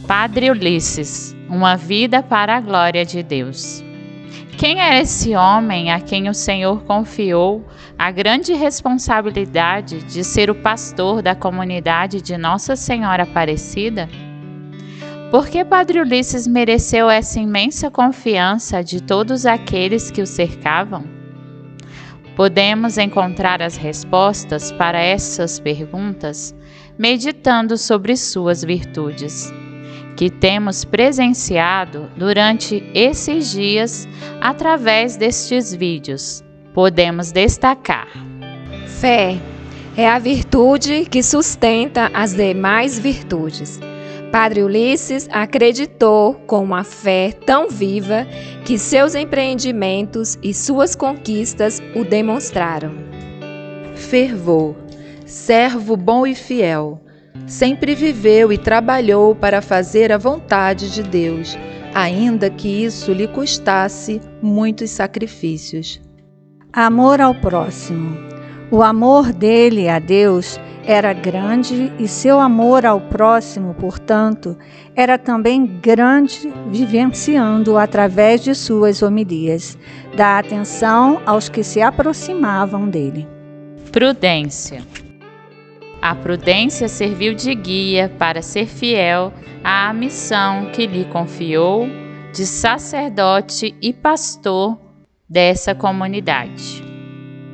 Padre Ulisses, uma vida para a glória de Deus. Quem era esse homem a quem o Senhor confiou a grande responsabilidade de ser o pastor da comunidade de Nossa Senhora Aparecida? Por que Padre Ulisses mereceu essa imensa confiança de todos aqueles que o cercavam? Podemos encontrar as respostas para essas perguntas meditando sobre suas virtudes, que temos presenciado durante esses dias através destes vídeos. Podemos destacar: fé é a virtude que sustenta as demais virtudes. Padre Ulisses acreditou com uma fé tão viva que seus empreendimentos e suas conquistas o demonstraram. Fervor, servo bom e fiel, sempre viveu e trabalhou para fazer a vontade de Deus, ainda que isso lhe custasse muitos sacrifícios. Amor ao próximo. O amor dele a Deus era grande e seu amor ao próximo, portanto, era também grande, vivenciando através de suas homilias, da atenção aos que se aproximavam dele. Prudência. A prudência serviu de guia para ser fiel à missão que lhe confiou de sacerdote e pastor dessa comunidade.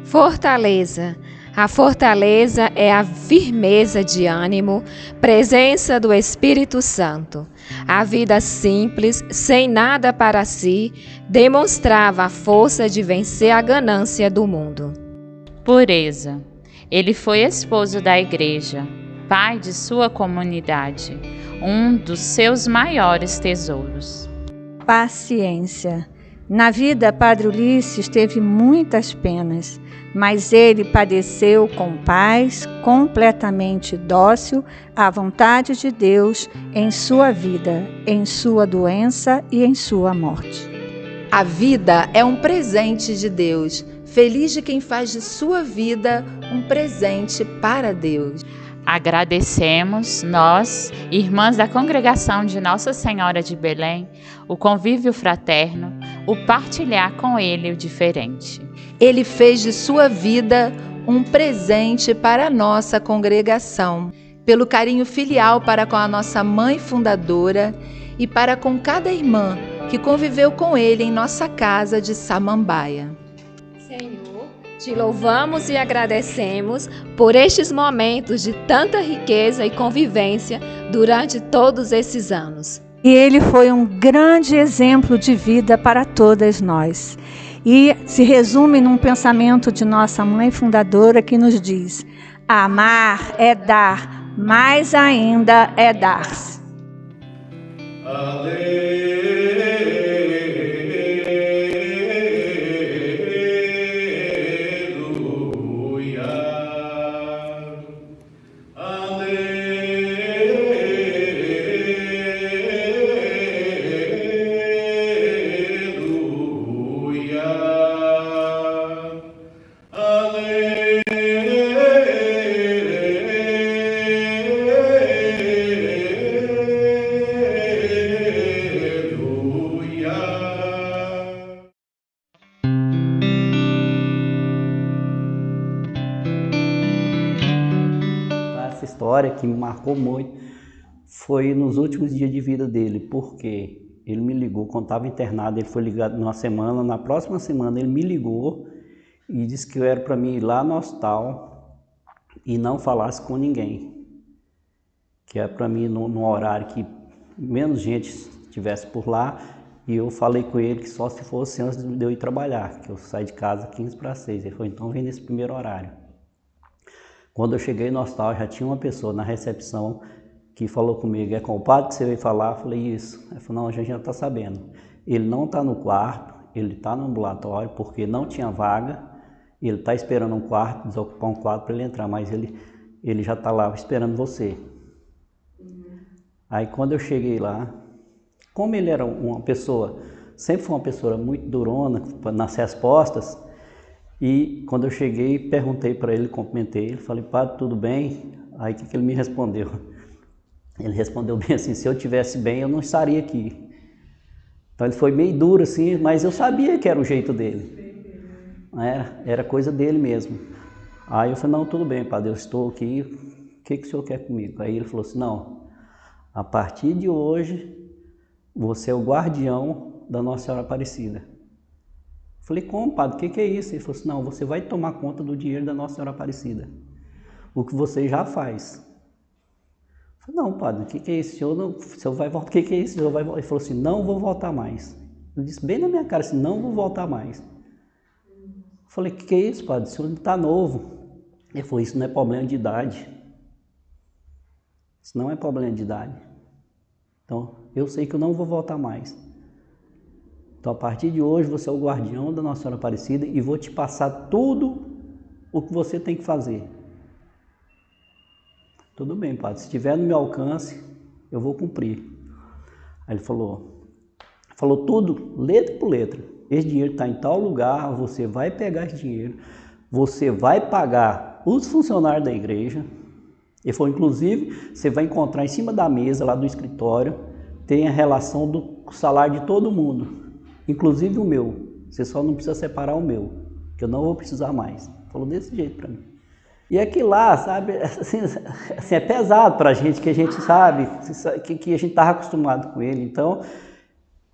Fortaleza. A fortaleza é a firmeza de ânimo, presença do Espírito Santo. A vida simples, sem nada para si, demonstrava a força de vencer a ganância do mundo. Pureza. Ele foi esposo da igreja, pai de sua comunidade, um dos seus maiores tesouros. Paciência. Na vida, Padre Ulisses teve muitas penas, mas ele padeceu com paz, completamente dócil à vontade de Deus em sua vida, em sua doença e em sua morte. A vida é um presente de Deus. Feliz de quem faz de sua vida um presente para Deus. Agradecemos, nós, irmãs da congregação de Nossa Senhora de Belém, o convívio fraterno, o partilhar com Ele o diferente. Ele fez de sua vida um presente para a nossa congregação, pelo carinho filial para com a nossa mãe fundadora e para com cada irmã que conviveu com ele em nossa casa de Samambaia. Senhor, te louvamos e agradecemos por estes momentos de tanta riqueza e convivência durante todos esses anos. E ele foi um grande exemplo de vida para todas nós. E se resume num pensamento de nossa mãe fundadora que nos diz: amar é dar, mais ainda é dar-se. Essa história que me marcou muito foi nos últimos dias de vida dele, porque ele me ligou quando estava internado, ele foi ligado numa semana, na próxima semana ele me ligou e disse que eu era para mim ir lá no hospital e não falasse com ninguém, que era para mim num horário que menos gente estivesse por lá, e eu falei com ele que só se fosse antes de eu ir trabalhar, que eu saí de casa 15 para 6, ele falou, então vem nesse primeiro horário. Quando eu cheguei no hospital, já tinha uma pessoa na recepção que falou comigo: é com o padre que você veio falar? Eu falei: isso. Ele falou: não, a gente já está sabendo. Ele não está no quarto, ele está no ambulatório porque não tinha vaga. Ele está esperando um quarto, desocupar um quarto para ele entrar, mas ele já está lá esperando você. Aí quando eu cheguei lá, como ele era uma pessoa, sempre foi uma pessoa muito durona nas respostas, e quando eu cheguei, perguntei para ele, cumprimentei ele, falei: padre, tudo bem? Aí o que ele me respondeu? Ele respondeu bem assim, se eu estivesse bem, eu não estaria aqui. Então ele foi meio duro assim, mas eu sabia que era o jeito dele. Era coisa dele mesmo. Aí eu falei, não, tudo bem, padre, eu estou aqui, o que o senhor quer comigo? Aí ele falou assim, não, a partir de hoje, você é o guardião da Nossa Senhora Aparecida. Eu falei, como, padre, o que é isso? Ele falou assim, não, você vai tomar conta do dinheiro da Nossa Senhora Aparecida. O que você já faz. Eu falei, não, padre, o que é isso? O senhor vai voltar, o que é isso? O senhor vai voltar? Ele falou assim, não vou voltar mais. Eu disse bem na minha cara assim, não vou voltar mais. Eu falei, o que é isso, padre? O senhor está novo. Ele falou, isso não é problema de idade. Isso não é problema de idade. Então, eu sei que eu não vou voltar mais. Então, a partir de hoje, você é o guardião da Nossa Senhora Aparecida e vou te passar tudo o que você tem que fazer. Tudo bem, padre, se estiver no meu alcance, eu vou cumprir. Aí ele falou tudo, letra por letra. Esse dinheiro está em tal lugar, você vai pegar esse dinheiro, você vai pagar os funcionários da igreja. Ele falou, inclusive, você vai encontrar em cima da mesa, lá do escritório, tem a relação do salário de todo mundo, inclusive o meu. Você só não precisa separar o meu, que eu não vou precisar mais. Ele falou desse jeito para mim. E aquilo lá, sabe, assim, é pesado para a gente, que a gente sabe, que a gente estava acostumado com ele. Então,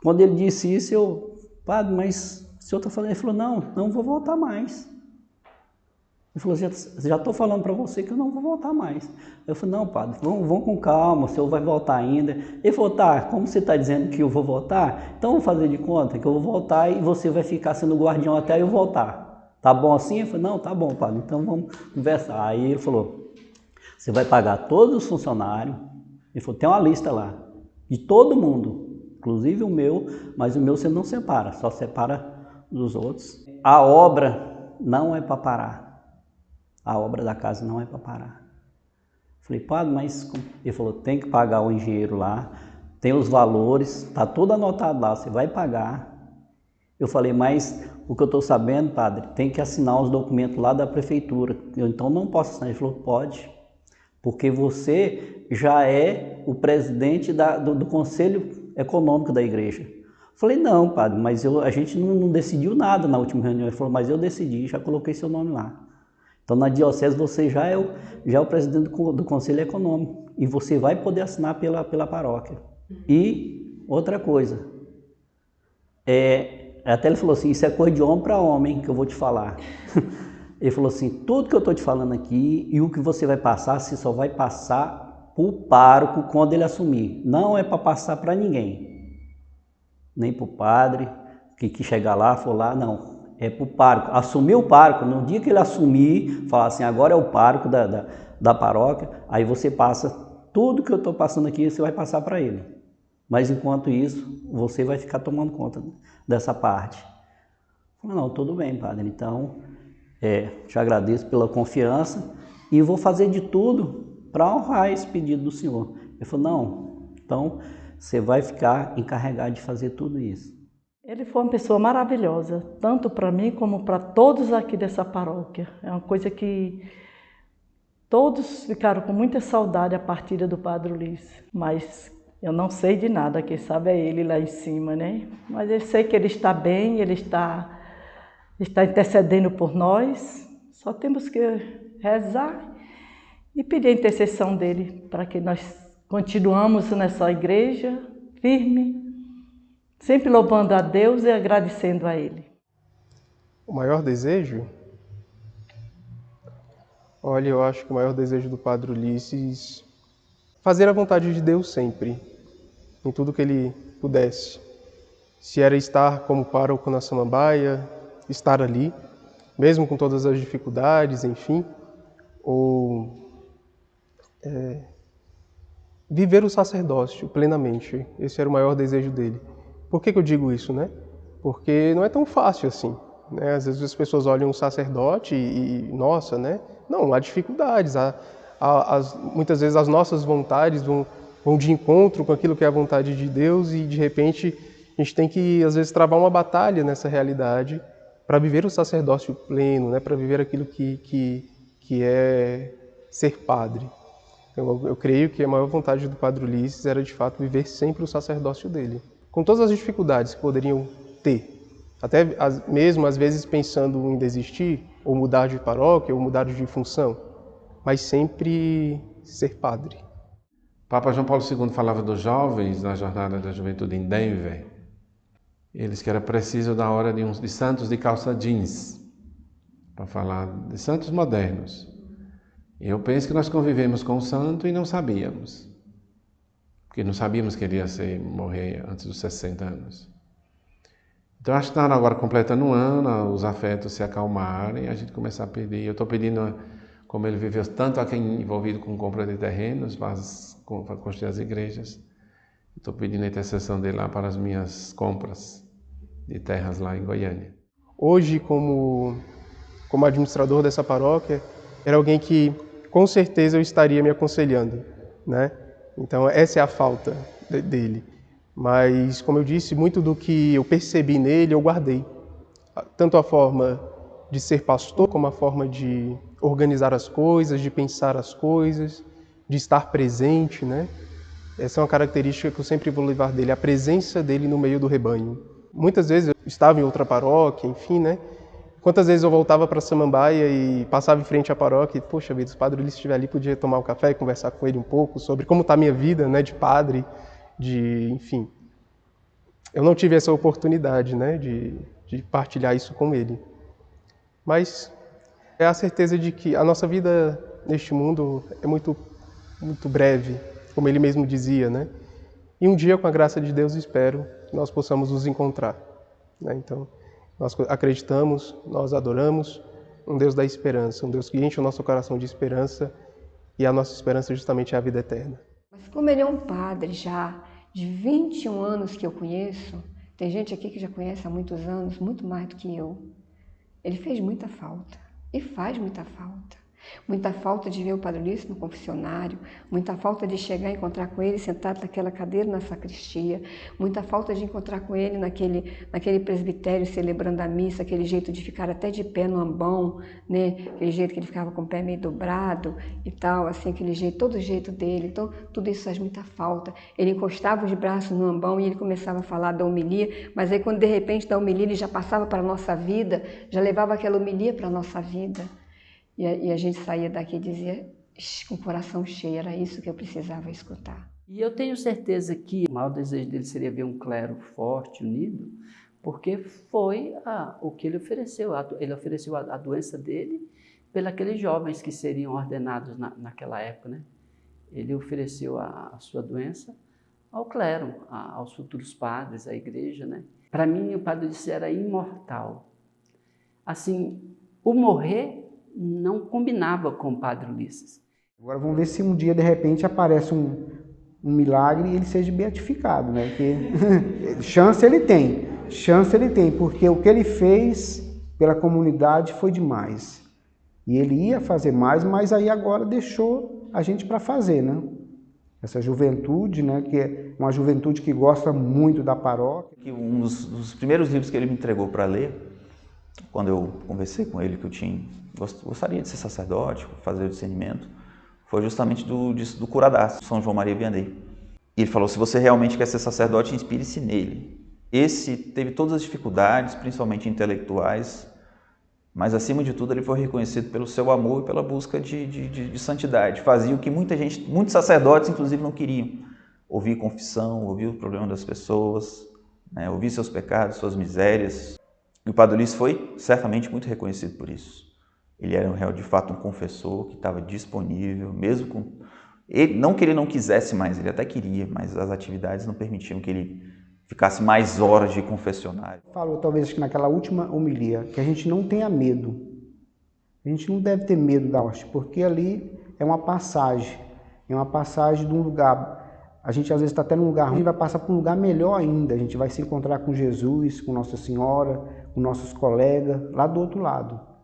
quando ele disse isso, eu, padre, mas o senhor está falando? Ele falou, não vou voltar mais. Ele falou, já estou falando para você que eu não vou voltar mais. Eu falei, não, padre, vamos com calma, o senhor vai voltar ainda. Ele falou, tá, como você está dizendo que eu vou voltar, então vamos fazer de conta que eu vou voltar e você vai ficar sendo guardião até eu voltar. Tá bom assim? Eu falei, não, tá bom, padre, então vamos conversar. Aí ele falou, você vai pagar todos os funcionários. Ele falou, tem uma lista lá, de todo mundo, inclusive o meu, mas o meu você não separa, só separa dos outros. A obra não é para parar. A obra da casa não é para parar. Falei, padre, mas... Ele falou, tem que pagar o engenheiro lá, tem os valores, tá tudo anotado lá, você vai pagar. Eu falei, mas o que eu estou sabendo, padre, tem que assinar os documentos lá da prefeitura. Eu então não posso assinar. Ele falou, pode, porque você já é o presidente do Conselho Econômico da igreja. Eu falei, não, padre, mas a gente não decidiu nada na última reunião. Ele falou, mas eu decidi, já coloquei seu nome lá. Então, na diocese, você já é o presidente do Conselho Econômico e você vai poder assinar pela paróquia. E outra coisa, até ele falou assim, isso é coisa de homem para homem que eu vou te falar. Ele falou assim, tudo que eu estou te falando aqui e o que você vai passar, você só vai passar para o pároco quando ele assumir. Não é para passar para ninguém. Nem para o padre, que chegar lá, for lá, não. É para o pároco. Assumir o pároco, no dia que ele assumir, falar assim, agora é o pároco da paróquia, aí você passa tudo que eu estou passando aqui, você vai passar para ele. Mas enquanto isso, você vai ficar tomando conta dessa parte. Eu falei, não, tudo bem, padre, então te agradeço pela confiança e vou fazer de tudo para honrar esse pedido do senhor. Ele falou, não, então você vai ficar encarregado de fazer tudo isso. Ele foi uma pessoa maravilhosa, tanto para mim como para todos aqui dessa paróquia. É uma coisa que todos ficaram com muita saudade a partida do Padre Ulisses, mas eu não sei de nada, quem sabe é ele lá em cima, né? Mas eu sei que ele está bem, ele está intercedendo por nós, só temos que rezar e pedir a intercessão dele para que nós continuamos nessa igreja firme, sempre louvando a Deus e agradecendo a Ele. O maior desejo? Olha, eu acho que o maior desejo do Padre Ulisses fazer a vontade de Deus sempre, em tudo que ele pudesse. Se era estar como pároco na Samambaia, estar ali, mesmo com todas as dificuldades, enfim, ou viver o sacerdócio plenamente. Esse era o maior desejo dele. Por que eu digo isso, né? Porque não é tão fácil assim, né? Às vezes as pessoas olham um sacerdote e nossa, né? Não, há dificuldades, muitas vezes as nossas vontades vão de encontro com aquilo que é a vontade de Deus e de repente a gente tem que às vezes travar uma batalha nessa realidade para viver o sacerdócio pleno, né? Para viver aquilo que é ser padre. Eu creio que a maior vontade do Padre Ulisses era, de fato, viver sempre o sacerdócio dele, com todas as dificuldades que poderiam ter. Até mesmo, às vezes, pensando em desistir, ou mudar de paróquia, ou mudar de função, mas sempre ser padre. Papa João Paulo II falava dos jovens na Jornada da Juventude em Denver. Eles que era preciso da hora de santos de calça jeans, para falar de santos modernos. Eu penso que nós convivemos com o santo e não sabíamos, porque não sabíamos que ele ia morrer antes dos 60 anos. Então acho que está agora completando um ano, os afetos se acalmarem, a gente começar a pedir. Eu estou pedindo, como ele viveu tanto aqui envolvido com compra de terrenos, para construir as igrejas, estou pedindo a intercessão dele lá para as minhas compras de terras lá em Goiânia. Hoje, como administrador dessa paróquia, era alguém que com certeza eu estaria me aconselhando, né? Então essa é a falta dele. Mas, como eu disse, muito do que eu percebi nele eu guardei. Tanto a forma de ser pastor, como a forma de organizar as coisas, de pensar as coisas, de estar presente, né? Essa é uma característica que eu sempre vou levar dele, a presença dele no meio do rebanho. Muitas vezes eu estava em outra paróquia, enfim, né? Quantas vezes eu voltava para Samambaia e passava em frente à paróquia e, poxa vida, se o Padre Ulisses estiver ali, podia tomar um café e conversar com ele um pouco sobre como está a minha vida, né, de padre, enfim. Eu não tive essa oportunidade, né, de partilhar isso com ele. Mas é a certeza de que a nossa vida neste mundo é muito, muito breve, como ele mesmo dizia, né? E um dia, com a graça de Deus, espero que nós possamos nos encontrar, né? Então, nós acreditamos, nós adoramos um Deus da esperança, um Deus que enche o nosso coração de esperança, e a nossa esperança justamente é a vida eterna. Mas como ele é um padre já de 21 anos que eu conheço, tem gente aqui que já conhece há muitos anos, muito mais do que eu, ele fez muita falta e faz muita falta. Muita falta de ver o Padre Ulisses no confessionário, muita falta de chegar e encontrar com ele sentado naquela cadeira na sacristia, muita falta de encontrar com ele naquele presbitério celebrando a missa, aquele jeito de ficar até de pé no ambão, né? Aquele jeito que ele ficava com o pé meio dobrado e tal, assim, aquele jeito, todo o jeito dele. Então, tudo isso faz muita falta. Ele encostava os braços no ambão e ele começava a falar da homilia, mas aí quando de repente da homilia ele já passava para a nossa vida, já levava aquela homilia para a nossa vida. E a gente saía daqui e dizia, com o coração cheio, era isso que eu precisava escutar. E eu tenho certeza que o maior desejo dele seria ver um clero forte, unido, porque foi o que ele ofereceu. Ele ofereceu a doença dele pelos jovens que seriam ordenados naquela época, né? Ele ofereceu a sua doença ao clero, aos futuros padres, à igreja, né? Para mim, o Padre Ulisses era imortal. Assim, o morrer não combinava com o Padre Ulisses. Agora vamos ver se um dia, de repente, aparece um milagre e ele seja beatificado, né? Porque chance ele tem, porque o que ele fez pela comunidade foi demais. E ele ia fazer mais, mas aí agora deixou a gente para fazer, né? Essa juventude, né? Que é uma juventude que gosta muito da paróquia. Um dos primeiros livros que ele me entregou para ler, quando eu conversei com ele, que eu gostaria de ser sacerdote, fazer o discernimento, foi justamente do Curadácio, São João Maria Vianney. E ele falou, se você realmente quer ser sacerdote, inspire-se nele. Esse teve todas as dificuldades, principalmente intelectuais, mas acima de tudo ele foi reconhecido pelo seu amor e pela busca de santidade. Fazia o que muitos sacerdotes inclusive não queriam. Ouvir confissão, ouvir o problema das pessoas, né? Ouvir seus pecados, suas misérias. E o Padre Ulisses foi certamente muito reconhecido por isso. Ele era de fato um confessor que estava disponível, mesmo com... Não que ele não quisesse mais, ele até queria, mas as atividades não permitiam que ele ficasse mais horas de confessionário. Falou, talvez, que naquela última homilia, que a gente não tenha medo. A gente não deve ter medo da morte, porque ali é uma passagem de um lugar. A gente às vezes está até num lugar ruim, vai passar para um lugar melhor ainda. A gente vai se encontrar com Jesus, com Nossa Senhora, com nossos colegas, lá do outro lado.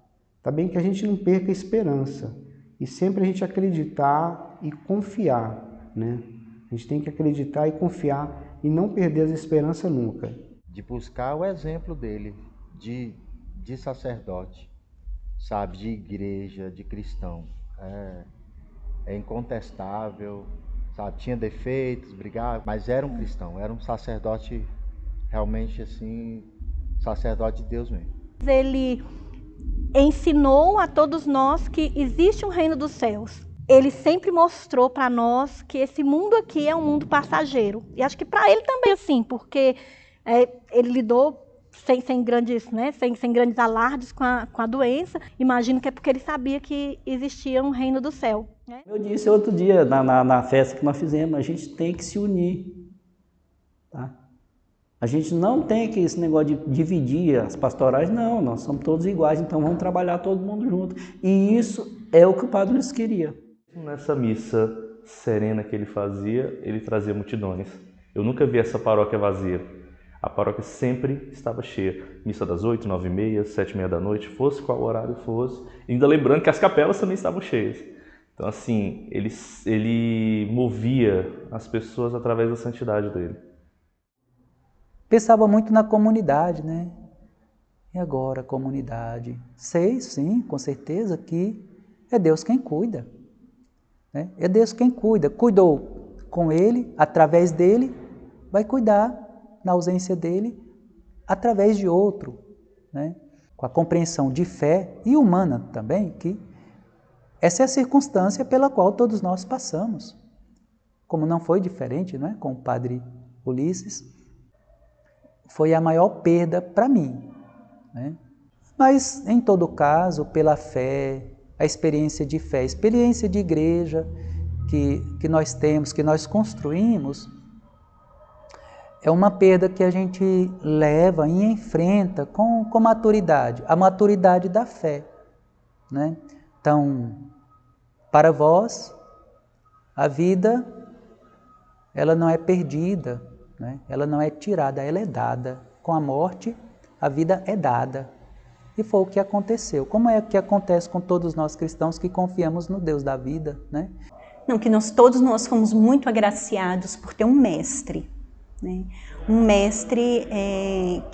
Tá bem que a gente não perca a esperança e sempre a gente acreditar e confiar, né? A gente tem que acreditar e confiar e não perder a esperança nunca. De buscar o exemplo dele, de sacerdote, sabe, de igreja, de cristão. é incontestável, sabe? Tinha defeitos, brigava, mas era um cristão, era um sacerdote realmente assim, sacerdote de Deus mesmo. Ele ensinou a todos nós que existe um reino dos céus. Ele sempre mostrou para nós que esse mundo aqui é um mundo passageiro. E acho que para ele também assim, porque ele lidou sem grandes alardes com a doença. Imagino que é porque ele sabia que existia um reino do céu. Né? Eu disse outro dia, na festa que nós fizemos, a gente tem que se unir. Tá? A gente não tem que esse negócio de dividir as pastorais, não, nós somos todos iguais, então vamos trabalhar todo mundo junto. E isso é o que o Padre Luiz queria. Nessa missa serena que ele fazia, ele trazia multidões. Eu nunca vi essa paróquia vazia. A paróquia sempre estava cheia. Missa das 8, 9h30, 7h30 da noite, fosse qual horário fosse. E ainda lembrando que as capelas também estavam cheias. Então assim, ele movia as pessoas através da santidade dele. Pensava muito na comunidade, né? E agora, a comunidade? Sei, sim, com certeza que é Deus quem cuida. Né? É Deus quem cuida. Cuidou com ele, através dele, vai cuidar, na ausência dele, através de outro. Né? Com a compreensão de fé e humana também, que essa é a circunstância pela qual todos nós passamos. Como não foi diferente, né? Com o Padre Ulisses, foi a maior perda para mim. Né? Mas, em todo caso, pela fé, a experiência de fé, a experiência de igreja que nós temos, que nós construímos, é uma perda que a gente leva e enfrenta com maturidade, a maturidade da fé. Né? Então, para vós, a vida, ela não é perdida, né? Ela não é tirada, ela é dada. Com a morte, a vida é dada. E foi o que aconteceu. Como é que acontece com todos nós cristãos que confiamos no Deus da vida, né? Não, que todos nós fomos muito agraciados por ter um mestre, né? Um mestre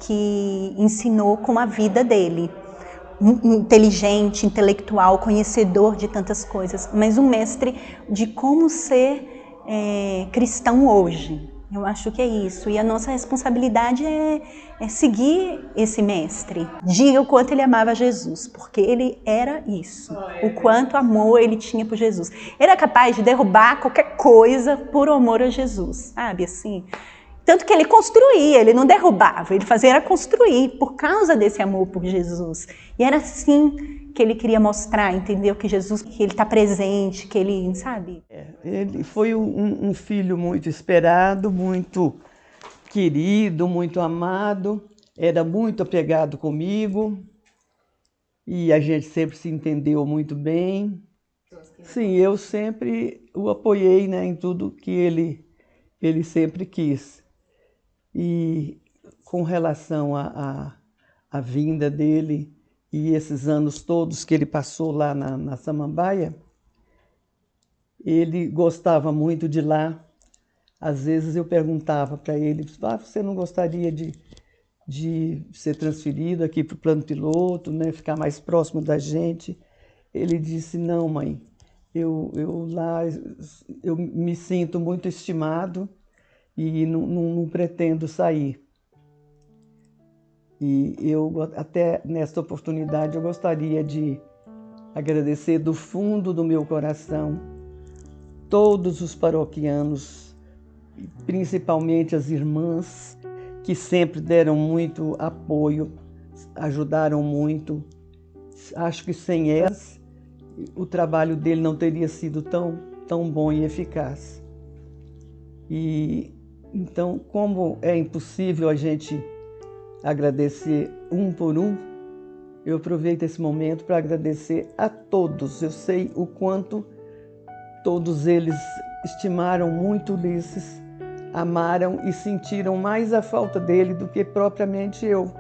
que ensinou com a vida dele. Inteligente, intelectual, conhecedor de tantas coisas, mas um mestre de como ser cristão hoje. Eu acho que é isso. E a nossa responsabilidade é seguir esse mestre. Diga o quanto ele amava Jesus, porque ele era isso. O quanto amor ele tinha por Jesus. Ele era capaz de derrubar qualquer coisa por amor a Jesus, sabe assim? Tanto que ele construía, ele não derrubava, ele fazia era construir por causa desse amor por Jesus. E era assim que ele queria mostrar, entendeu? Que Jesus, que ele está presente, que ele, sabe? Ele foi um filho muito esperado, muito querido, muito amado, era muito apegado comigo e a gente sempre se entendeu muito bem. Sim, eu sempre o apoiei, né, em tudo que ele sempre quis. E com relação à vinda dele e esses anos todos que ele passou lá na Samambaia, ele gostava muito de lá. Às vezes eu perguntava para ele, você não gostaria de ser transferido aqui para o plano piloto, né, ficar mais próximo da gente? Ele disse, não, mãe, eu me sinto muito estimado e não pretendo sair. E eu, até nesta oportunidade, eu gostaria de agradecer do fundo do meu coração todos os paroquianos, principalmente as irmãs, que sempre deram muito apoio, ajudaram muito. Acho que sem elas, o trabalho dele não teria sido tão bom e eficaz. E então, como é impossível a gente agradecer um por um, eu aproveito esse momento para agradecer a todos. Eu sei o quanto todos eles estimaram muito Ulisses, amaram e sentiram mais a falta dele do que propriamente eu,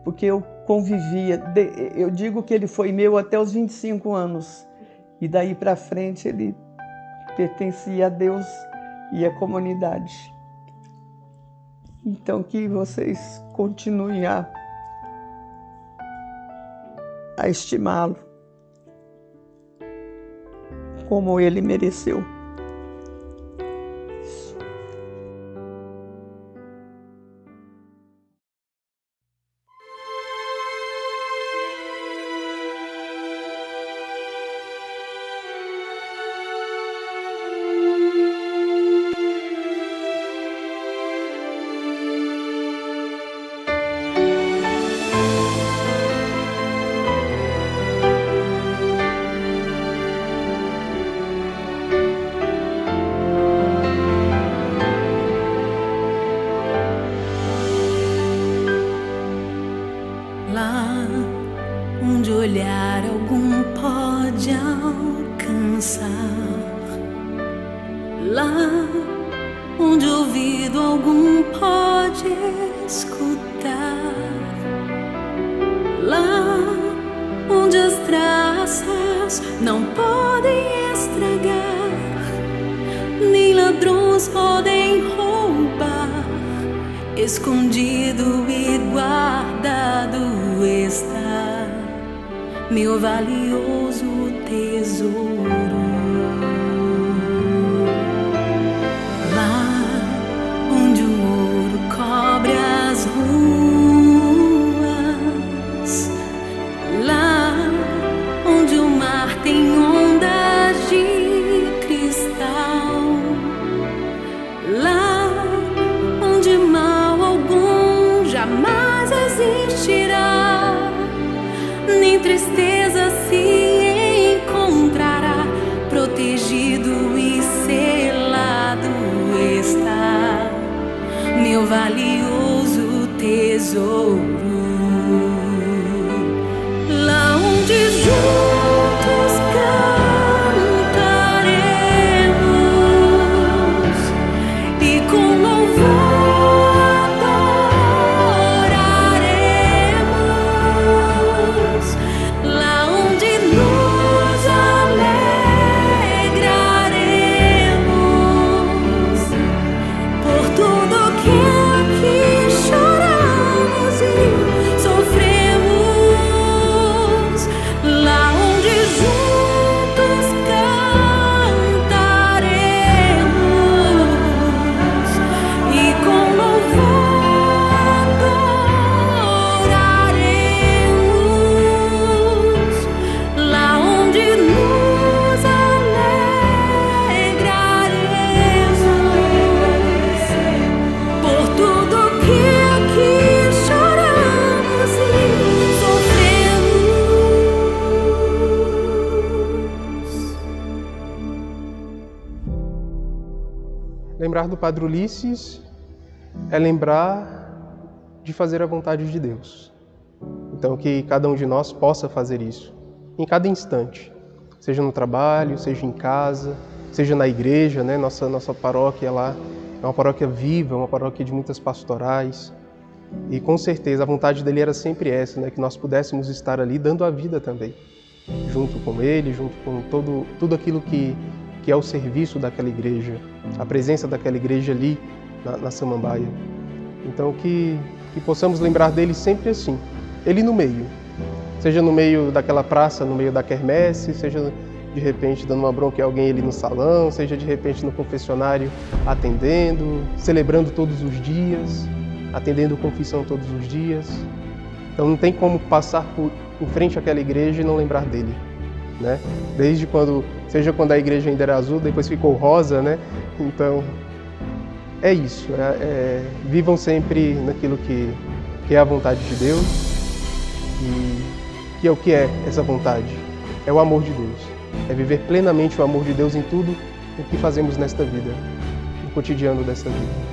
porque eu convivia, eu digo que ele foi meu até os 25 anos, e daí para frente ele pertencia a Deus e à comunidade. Então que vocês continuem a estimá-lo, como ele mereceu. Lá onde olhar algum pode alcançar, lá onde ouvido algum pode escutar, lá onde as traças não podem estragar, nem ladrões podem roubar, escondido e guardado está meu valioso tesouro. Lá onde o ouro cobre as ruas, lá onde o mar tem ondas de cristal, lá onde mal algum jamais existirá, nem tristeza se encontrará, protegido e selado está meu valioso tesouro. Lá onde juntos cantaremos e com louvor adoraremos, lá onde nos alegraremos por tudo que aqui choramos e sofremos, lá onde juntos cantaremos e com louvor adoraremos, lá onde nos alegraremos por tudo que aqui choramos e sofremos. Lembrar do Padre Ulisses é lembrar de fazer a vontade de Deus. Então, que cada um de nós possa fazer isso, em cada instante, seja no trabalho, seja em casa, seja na igreja, né? Nossa paróquia lá é uma paróquia viva, uma paróquia de muitas pastorais. E com certeza a vontade dele era sempre essa, né? Que nós pudéssemos estar ali dando a vida também, junto com ele, junto com tudo aquilo que é o serviço daquela igreja, a presença daquela igreja ali na Samambaia. Então que possamos lembrar dele sempre assim, ele no meio, seja no meio daquela praça, no meio da quermesse, seja de repente dando uma bronca em alguém ali no salão, seja de repente no confessionário atendendo, celebrando todos os dias, atendendo confissão todos os dias. Então não tem como passar em frente àquela igreja e não lembrar dele, né? Desde quando, seja quando a igreja ainda era azul, depois ficou rosa, né? Então é isso, vivam sempre naquilo que é a vontade de Deus, e que é essa vontade? É o amor de Deus, é viver plenamente o amor de Deus em tudo o que fazemos nesta vida, no cotidiano desta vida.